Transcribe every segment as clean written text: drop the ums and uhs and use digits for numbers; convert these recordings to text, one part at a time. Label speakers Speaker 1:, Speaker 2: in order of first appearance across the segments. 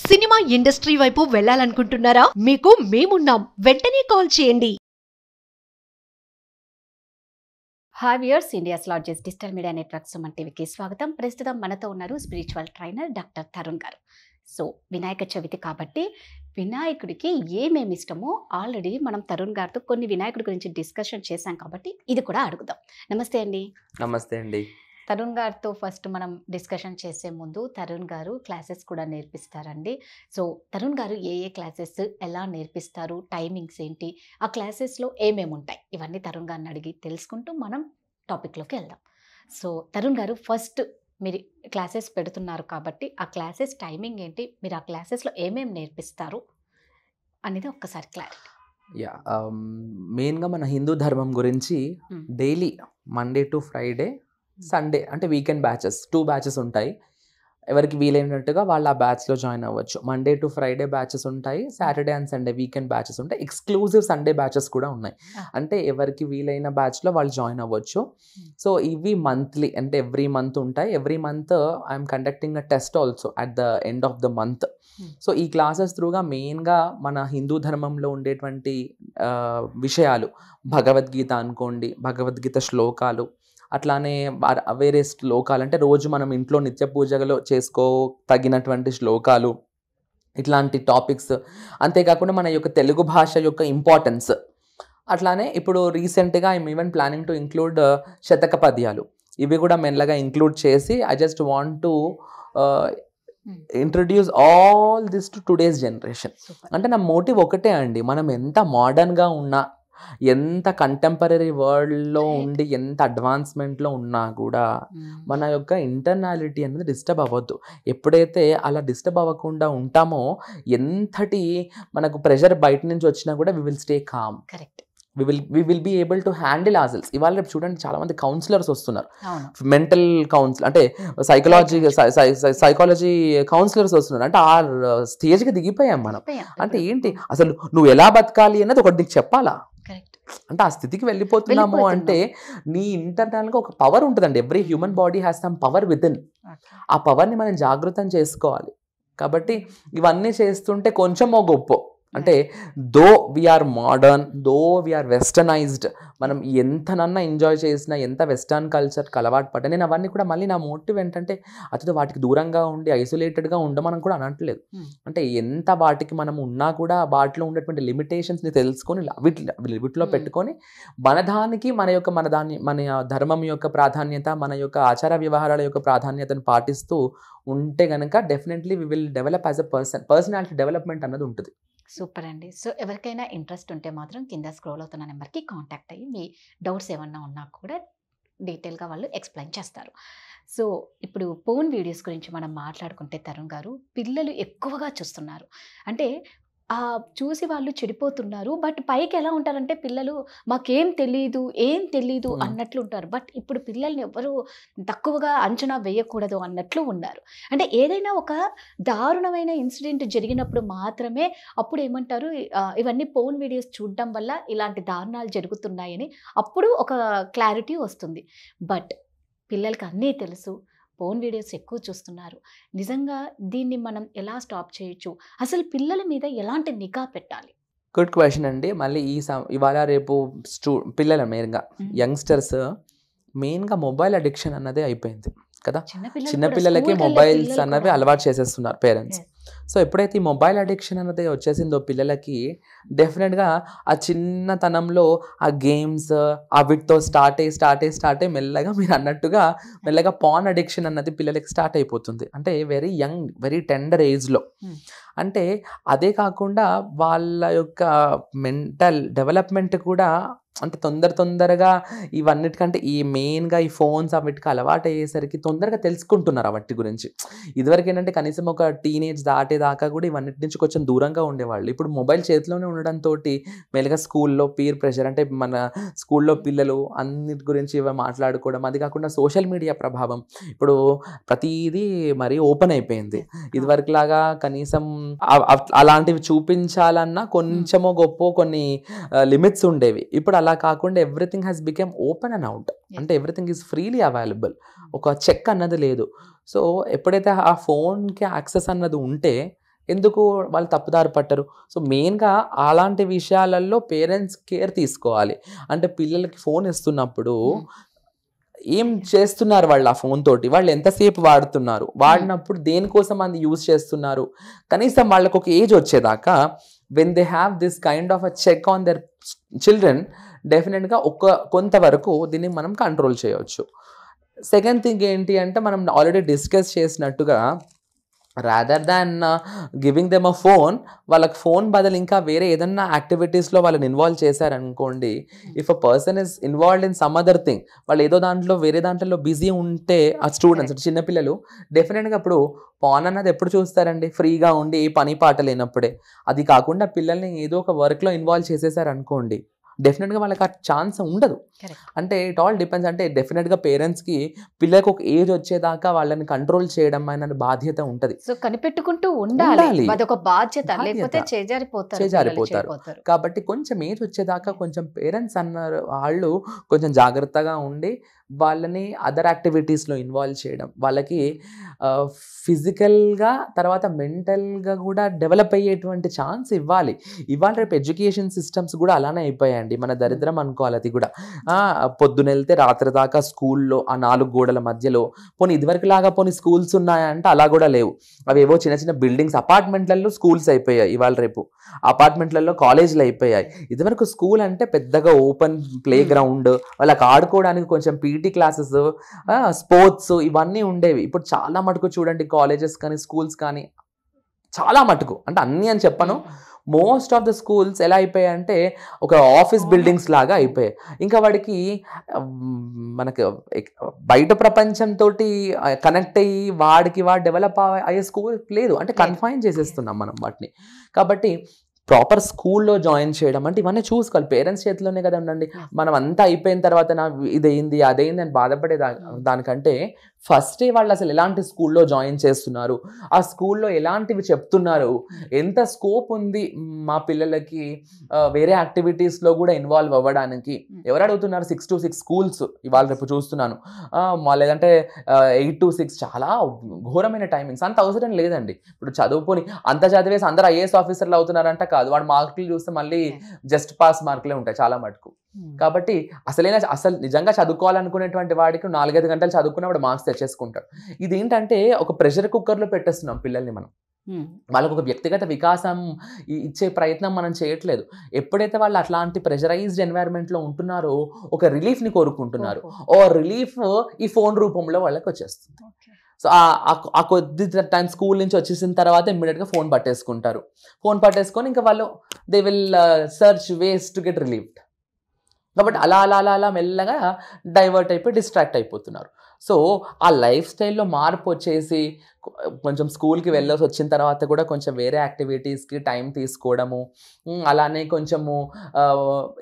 Speaker 1: Cinema industry వైపు వెళ్ళాలనుకుంటున్నారా? మీకు మేమున్నాం. వెంటనే కాల్ చేయండి.
Speaker 2: Hi viewers, India's largest digital media network Suman టీవీకి స్వాగతం. ప్రస్తుతం మనతో ఉన్నారు స్పిరిచువల్ ట్రైనర్ డాక్టర్ తరుణ్ గారు. సో వినాయక చవితి కాబట్టి వినాయకుడికి ఏమేమి ఇష్టమో ఆల్రెడీ మనం తరుణ్ గారితో కొన్ని వినాయకుడి గురించి డిస్కషన్ చేశాం కాబట్టి ఇది కూడా అడుగుదాం. నమస్తే అండి.
Speaker 3: నమస్తే అండి.
Speaker 2: తరుణ్ గారితో ఫస్ట్ మనం డిస్కషన్ చేసే ముందు తరుణ్ గారు క్లాసెస్ కూడా నేర్పిస్తారండి. సో తరుణ్ గారు ఏ క్లాసెస్ ఎలా నేర్పిస్తారు, టైమింగ్స్ ఏంటి, ఆ క్లాసెస్లో ఏమేమి ఉంటాయి, ఇవన్నీ తరుణ్ గారిని అడిగి తెలుసుకుంటూ మనం టాపిక్లోకి వెళ్దాం. సో తరుణ్ గారు, ఫస్ట్ మీరు క్లాసెస్ పెడుతున్నారు కాబట్టి ఆ క్లాసెస్ టైమింగ్ ఏంటి, మీరు ఆ క్లాసెస్లో ఏమేమి నేర్పిస్తారు అనేది ఒక్కసారి క్లారిటీ.
Speaker 3: యా, మెయిన్గా మన హిందూ ధర్మం గురించి daily Monday to Friday, Sunday అంటే వీకెండ్ బ్యాచెస్ 2 బ్యాచెస్ ఉంటాయి. ఎవరికి వీలైనట్టుగా వాళ్ళు ఆ బ్యాచ్లో జాయిన్ అవ్వచ్చు. మండే టు ఫ్రైడే బ్యాచెస్ ఉంటాయి, Saturday and Sunday weekend batches ఉంటాయి, ఎక్స్క్లూజివ్ సండే బ్యాచెస్ కూడా ఉన్నాయి. అంటే ఎవరికి వీలైన బ్యాచ్లో వాళ్ళు జాయిన్ అవ్వచ్చు. సో ఇవి మంత్లీ, అంటే ఎవ్రీ మంత్ ఉంటాయి. Every month I'm conducting a test also at the end of the month. So ఈ క్లాసెస్ త్రూగా మెయిన్గా మన హిందూ ధర్మంలో ఉండేటువంటి విషయాలు, భగవద్గీత అనుకోండి, భగవద్గీత శ్లోకాలు, అట్లానే వేరే శ్లోకాలు అంటే రోజు మనం ఇంట్లో నిత్య పూజలో తగినటువంటి శ్లోకాలు, ఇట్లాంటి టాపిక్స్. అంతేకాకుండా మన యొక్క తెలుగు భాష యొక్క ఇంపార్టెన్స్. అట్లానే ఇప్పుడు రీసెంట్గా I'm even planning to include శతక పద్యాలు. ఇవి కూడా మెల్లగా ఇంక్లూడ్ చేసి I just want to introduce all this to today's generation. అంటే నా మోటివ్ ఒకటే అండి, మనం ఎంత మోడర్న్గా ఉన్నా, ఎంత కంటెంపరీ వరల్డ్లో ఉండి, ఎంత అడ్వాన్స్మెంట్లో ఉన్నా కూడా మన యొక్క ఇంటర్నాలిటీ అనేది డిస్టర్బ్ అవ్వద్దు. ఎప్పుడైతే అలా డిస్టర్బ్ అవ్వకుండా ఉంటామో, ఎంతటి మనకు ప్రెషర్ బయట నుంచి వచ్చినా కూడా we will stay calm.
Speaker 2: Correct.
Speaker 3: we will be able to handle ourselves. ఇవాళ రేపు చూడండి, చాలా మంది కౌన్సిలర్స్ వస్తున్నారు, మెంటల్ కౌన్సిల్ అంటే సైకాలజీ కౌన్సిలర్స్ వస్తున్నారు. అంటే ఆ స్టేజ్కి దిగిపోయాం మనం. అంటే ఏంటి అసలు నువ్వు ఎలా బతకాలి అనేది ఒకటి నీకు చెప్పాలా? అంటే ఆ స్థితికి వెళ్ళిపోతున్నాము. అంటే నీ ఇంటర్నల్గా ఒక పవర్ ఉంటుందండి. Every human body has some power with in. ఆ పవర్ని మనం జాగృతం చేసుకోవాలి. కాబట్టి ఇవన్నీ చేస్తుంటే కొంచెమో గొప్ప, అంటే దో వీఆర్ మోడర్న్, దో వీఆర్ వెస్టర్నైజ్డ్, మనం ఎంతనన్నా ఎంజాయ్ చేసినా, ఎంత వెస్టర్న్ కల్చర్కి అలవాటు పడ్డా, నేను అవన్నీ కూడా మళ్ళీ నా మోటివ్ ఏంటంటే అతను వాటికి దూరంగా ఉండి ఐసోలేటెడ్గా ఉండమని కూడా అనట్లేదు. అంటే ఎంత వాటికి మనం ఉన్నా కూడా వాటిలో ఉండేటువంటి లిమిటేషన్స్ని తెలుసుకొని వీటిలో పెట్టుకొని మన ధర్మం యొక్క ప్రాధాన్యత, మన యొక్క ఆచార వ్యవహారాల యొక్క ప్రాధాన్యతను పాటిస్తూ ఉంటే కనుక definitely we will develop as a personality development అన్నది ఉంటుంది.
Speaker 2: సూపర్ అండి. సో ఎవరికైనా ఇంట్రెస్ట్ ఉంటే మాత్రం కింద స్క్రోల్ అవుతున్న నెంబర్కి కాంటాక్ట్ అయ్యి మీ డౌట్స్ ఏమన్నా ఉన్నా కూడా డీటెయిల్గా వాళ్ళు ఎక్స్ప్లెయిన్ చేస్తారు. సో ఇప్పుడు ఫోన్ వీడియోస్ గురించి మనం మాట్లాడుకుంటే తరుణ్ గారు, పిల్లలు ఎక్కువగా చూస్తున్నారు. అంటే చూసి వాళ్ళు చెడిపోతున్నారు. బట్ పైకి ఎలా ఉంటారంటే పిల్లలు మాకేం తెలీదు అన్నట్లు ఉంటారు. బట్ ఇప్పుడు పిల్లల్ని ఎవరు తక్కువగా అంచనా వేయకూడదు అన్నట్లు ఉన్నారు. అంటే ఏదైనా ఒక దారుణమైన ఇన్సిడెంట్ జరిగినప్పుడు మాత్రమే అప్పుడు ఏమంటారు, ఇవన్నీ ఫోన్ వీడియోస్ చూడడం వల్ల ఇలాంటి దారుణాలు జరుగుతున్నాయని అప్పుడు ఒక క్లారిటీ వస్తుంది. బట్ పిల్లలకి అన్నీ తెలుసు, ఫోన్ వీడియోస్ ఎక్కువ చూస్తున్నారు. నిజంగా దీన్ని మనం ఎలా స్టాప్ చేయొచ్చు? అసలు పిల్లల మీద ఎలాంటి నిఘా పెట్టాలి?
Speaker 3: గుడ్ క్వశ్చన్ అండి. మళ్ళీ ఇవాళ రేపు పిల్లల మెయిన్గా యంగ్స్టర్స్ మెయిన్గా మొబైల్ అడిక్షన్ అన్నదే అయిపోయింది కదా. చిన్నపిల్లలకి మొబైల్స్ అన్నవి అలవాటు చేసేస్తున్నారు పేరెంట్స్. సో ఎప్పుడైతే ఈ మొబైల్ అడిక్షన్ అన్నది వచ్చేసిందో పిల్లలకి, డెఫినెట్గా ఆ చిన్నతనంలో ఆ గేమ్స్ వీటితో స్టార్ట్ అయ్యి మెల్లగా మీరు అన్నట్టుగా మెల్లగా పాన్ అడిక్షన్ అన్నది పిల్లలకి స్టార్ట్ అయిపోతుంది. అంటే వెరీ యంగ్, వెరీ టెండర్ ఏజ్లో. అంటే అదే కాకుండా వాళ్ళ యొక్క మెంటల్ డెవలప్మెంట్ కూడా అంటే తొందరగా ఇవన్నిటికంటే ఈ మెయిన్గా ఈ ఫోన్స్ వీటికి అలవాటు అయ్యేసరికి తొందరగా తెలుసుకుంటున్నారు వాటి గురించి. ఇదివరకు ఏంటంటే కనీసం ఒక టీనేజ్ దాటేదాకా కూడా ఇవన్నిటి నుంచి కొంచెం దూరంగా ఉండేవాళ్ళు. ఇప్పుడు మొబైల్ చేతిలోనే ఉండడంతో మెల్లగా స్కూల్లో పీర్ ప్రెషర్, అంటే మన స్కూల్లో పిల్లలు అన్నిటి గురించి ఇవి మాట్లాడుకోవడం, అది కాకుండా సోషల్ మీడియా ప్రభావం. ఇప్పుడు ప్రతిదీ మరీ ఓపెన్ అయిపోయింది. ఇదివరకులాగా కనీసం అలాంటివి చూపించాలన్నా కొంచెమో గొప్ప కొన్ని లిమిట్స్ ఉండేవి. ఇప్పుడు అలా కాకుండా everything has become open and out. అంటే ఎవ్రీథింగ్ ఈజ్ ఫ్రీలీ అవైలబుల్. ఒక చెక్ అన్నది లేదు. సో ఎప్పుడైతే ఆ ఫోన్కి యాక్సెస్ అన్నది ఉంటే ఎందుకు వాళ్ళు తప్పుదారి పట్టరు? సో మెయిన్గా అలాంటి విషయాలలో పేరెంట్స్ కేర్ తీసుకోవాలి. అంటే పిల్లలకి ఫోన్ ఇస్తున్నప్పుడు ఏం చేస్తున్నారు వాళ్ళు ఆ ఫోన్ తోటి, వాళ్ళు ఎంతసేపు వాడుతున్నారు, వాడినప్పుడు దేనికోసం అది యూజ్ చేస్తున్నారు, కనీసం వాళ్ళకు ఒక ఏజ్ వచ్చేదాకా when they have this kind of a check on their children, డెఫినెట్గా కొంతవరకు దీన్ని మనం కంట్రోల్ చేయవచ్చు. సెకండ్ థింగ్ ఏంటి అంటే మనం ఆల్రెడీ డిస్కస్ చేసినట్టుగా rather than giving them a phone, వాళ్ళకి ఫోన్ బదులు ఇంకా వేరే ఏదన్నా యాక్టివిటీస్లో వాళ్ళని ఇన్వాల్వ్ చేశారనుకోండి, if a person is involved in some other thing, వాళ్ళు ఏదో దాంట్లో వేరే దాంట్లో బిజీ ఉంటే ఆ స్టూడెంట్స్ అంటే చిన్నపిల్లలు డెఫినెట్గా ఇప్పుడు పాన్ అన్నది ఎప్పుడు చూస్తారండి? ఫ్రీగా ఉండి ఏ పని పాట లేనప్పుడే. అది కాకుండా పిల్లల్ని ఏదో ఒక వర్క్లో ఇన్వాల్వ్ చేసేసారనుకోండి, డెఫినెట్గా వాళ్ళకి ఆ ఛాన్స్ ఉండదు. అంటే ఇట్ ఆల్ డిపెండ్స్. అంటే డెఫినెట్గా పేరెంట్స్కి పిల్లలకు ఒక ఏజ్ వచ్చేదాకా వాళ్ళని కంట్రోల్ చేయడం అనే బాధ్యత ఉంటుంది.
Speaker 2: సో కనిపెట్టుకుంటూ ఉండాలి, అదొక బాధ్యత, లేకపోతే
Speaker 3: చేజారిపోతారు. కాబట్టి కొంచెం ఏజ్ వచ్చేదాకా కొంచెం పేరెంట్స్ అన్నారు వాళ్ళు కొంచెం జాగ్రత్తగా ఉండి వాళ్ళని అదర్ యాక్టివిటీస్లో ఇన్వాల్వ్ చేయడం, వాళ్ళకి ఫిజికల్గా తర్వాత మెంటల్గా కూడా డెవలప్ అయ్యేటువంటి ఛాన్స్ ఇవ్వాలి. ఇవాళ రేపు ఎడ్యుకేషన్ సిస్టమ్స్ కూడా అలానే అయిపోయాయండి. మన దరిద్రం అనుకోవాలి అది కూడా. పొద్దున వెళ్తే రాత్రి దాకా స్కూల్లో ఆ 4 గోడల మధ్యలో, పోనీ ఇదివరకు లాగా పోనీ స్కూల్స్ ఉన్నాయంటే అలా కూడా లేవు. అవి ఏవో చిన్న చిన్న బిల్డింగ్స్, అపార్ట్మెంట్లలో స్కూల్స్ అయిపోయాయి. ఇవాళ రేపు అపార్ట్మెంట్లలో కాలేజీలు అయిపోయాయి. ఇదివరకు స్కూల్ అంటే పెద్దగా ఓపెన్ ప్లే గ్రౌండ్, వాళ్ళకి ఆడుకోవడానికి కొంచెం పీటీ క్లాసెస్, స్పోర్ట్స్ ఇవన్నీ ఉండేవి. ఇప్పుడు చాలా మటుకు చూడండి కాలేజెస్ కానీ స్కూల్స్ కానీ చాలా మటుకు, అంటే అన్నీ అని చెప్పను, మోస్ట్ ఆఫ్ ద స్కూల్స్ ఎలా అయిపోయాయి అంటే ఒక ఆఫీస్ బిల్డింగ్స్ లాగా అయిపోయాయి. ఇంకా వాడికి మనకు బయట ప్రపంచంతో కనెక్ట్ అయ్యి వాడికి డెవలప్ అయ్యే స్కూల్ లేదు, అంటే కన్ఫైన్ చేసేస్తున్నాం మనం వాటిని. కాబట్టి ప్రాపర్ స్కూల్లో జాయిన్ చేయడం అంటే ఇవన్నీ చూసుకోవాలి. పేరెంట్స్ చేతిలోనే కదా ఉండండి. మనం అంతా అయిపోయిన తర్వాత ఇదయింది అదయింది అని బాధపడే దానికంటే ఫస్టే వాళ్ళు అసలు ఎలాంటి స్కూల్లో జాయిన్ చేస్తున్నారు, ఆ స్కూల్లో ఎలాంటివి చెప్తున్నారు, ఎంత స్కోప్ ఉంది మా పిల్లలకి వేరే యాక్టివిటీస్లో కూడా ఇన్వాల్వ్ అవ్వడానికి. ఎవరు అడుగుతున్నారు 6 to 6 స్కూల్స్ ఇవాళ రేపు చూస్తున్నాను, లేదంటే 8 to 6 చాలా ఘోరమైన టైమింగ్స్. అంత అవసరం లేదండి. ఇప్పుడు చదువుకొని అంత చదివేసి అందరూ ఐఏఎస్ ఆఫీసర్లు అవుతున్నారంట కాదు, వాడు మార్కులు చూస్తే మళ్ళీ జస్ట్ పాస్ మార్కులే ఉంటాయి చాలా మటుకు. కాబట్టి అసలు నిజంగా చదువుకోవాలనుకునేటువంటి వాడికి 4-5 గంటలు చదువుకున్నప్పుడు మార్క్స్ తెచ్చేసుకుంటాడు. ఇది ఏంటంటే ఒక ప్రెషర్ కుక్కర్లో పెట్టేస్తున్నాం పిల్లల్ని మనం. వాళ్ళకు ఒక వ్యక్తిగత వికాసం ఇచ్చే ప్రయత్నం మనం చేయట్లేదు. ఎప్పుడైతే వాళ్ళు అట్లాంటి ప్రెషరైజ్డ్ ఎన్వైరన్మెంట్లో ఉంటున్నారో ఒక రిలీఫ్ని కోరుకుంటున్నారు. ఓ రిలీఫ్ ఈ ఫోన్ రూపంలో వాళ్ళకి వచ్చేస్తుంది. సో ఆ కొద్ది టైం స్కూల్ నుంచి వచ్చేసిన తర్వాత ఇమ్మీడియట్గా ఫోన్ పట్టేసుకుంటారు. ఫోన్ పట్టేసుకొని ఇంకా వాళ్ళు they will search ways to get relieved. కాబట్టి అలా మెల్లగా డైవర్ట్ అయిపోయి డిస్ట్రాక్ట్ అయిపోతున్నారు. సో ఆ లైఫ్ స్టైల్లో మార్పు వచ్చేసి కొంచెం స్కూల్కి వెళ్ళేసి వచ్చిన తర్వాత కూడా కొంచెం వేరే యాక్టివిటీస్కి టైం తీసుకోవడము, అలానే కొంచెము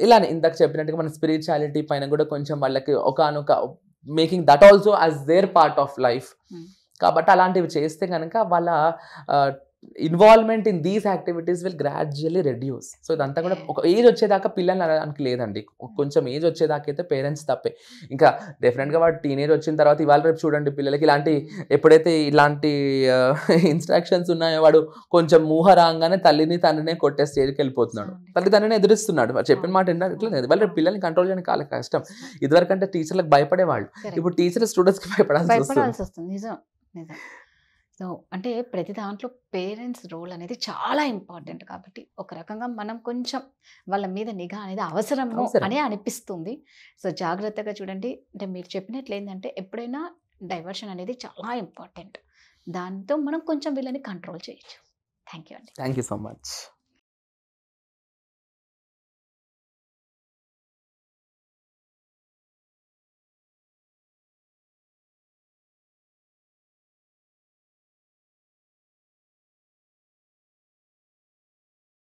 Speaker 3: ఇలానే ఇందాక చెప్పినట్టుగా మన స్పిరిచువాలిటీ పైన కూడా కొంచెం వాళ్ళకి ఒకనొక making that also as their part of life. కాబట్టి అలాంటివి చేస్తే కనుక వాళ్ళ involvement in these activities will gradually reduce. So ఇదంతా కూడా ఒక ఏజ్ వచ్చేదాకా పిల్లల్ని అనడానికి లేదండి. కొంచెం ఏజ్ వచ్చేదాకా అయితే పేరెంట్స్ తప్పే. ఇంకా డెఫినెట్గా వాడు టీనేజ్ వచ్చిన తర్వాత ఇవాళ రేపు చూడండి పిల్లలకి ఎప్పుడైతే ఇలాంటి ఇన్స్ట్రక్షన్స్ ఉన్నాయో వాడు కొంచెం ఊహ రాగానే తండ్రినే కొట్టే స్టేజ్కి వెళ్ళిపోతున్నాడు. తల్లిదండ్రులని ఎదురిస్తున్నాడు. వాడు చెప్పిన మాట ఇట్లా ఇవాళ రేపు పిల్లల్ని కంట్రోల్ చేయడానికి చాలా కష్టం. ఇదివరకు అంటే టీచర్లకు భయపడేవాళ్ళు, ఇప్పుడు టీచర్ స్టూడెంట్స్కి భయపడాల్సి వస్తుంది.
Speaker 2: సో అంటే ప్రతి దాంట్లో పేరెంట్స్ రోల్ అనేది చాలా ఇంపార్టెంట్. కాబట్టి ఒక రకంగా మనం కొంచెం వాళ్ళ మీద నిఘా అనేది అవసరము అనే అనిపిస్తుంది. సో జాగ్రత్తగా చూడండి. అంటే మీరు చెప్పినట్లు ఏంటంటే ఎప్పుడైనా డైవర్షన్ అనేది చాలా ఇంపార్టెంట్. దాంతో మనం కొంచెం వీళ్ళని కంట్రోల్ చేయొచ్చు. థ్యాంక్ యూ అండి.
Speaker 3: Thank you so much.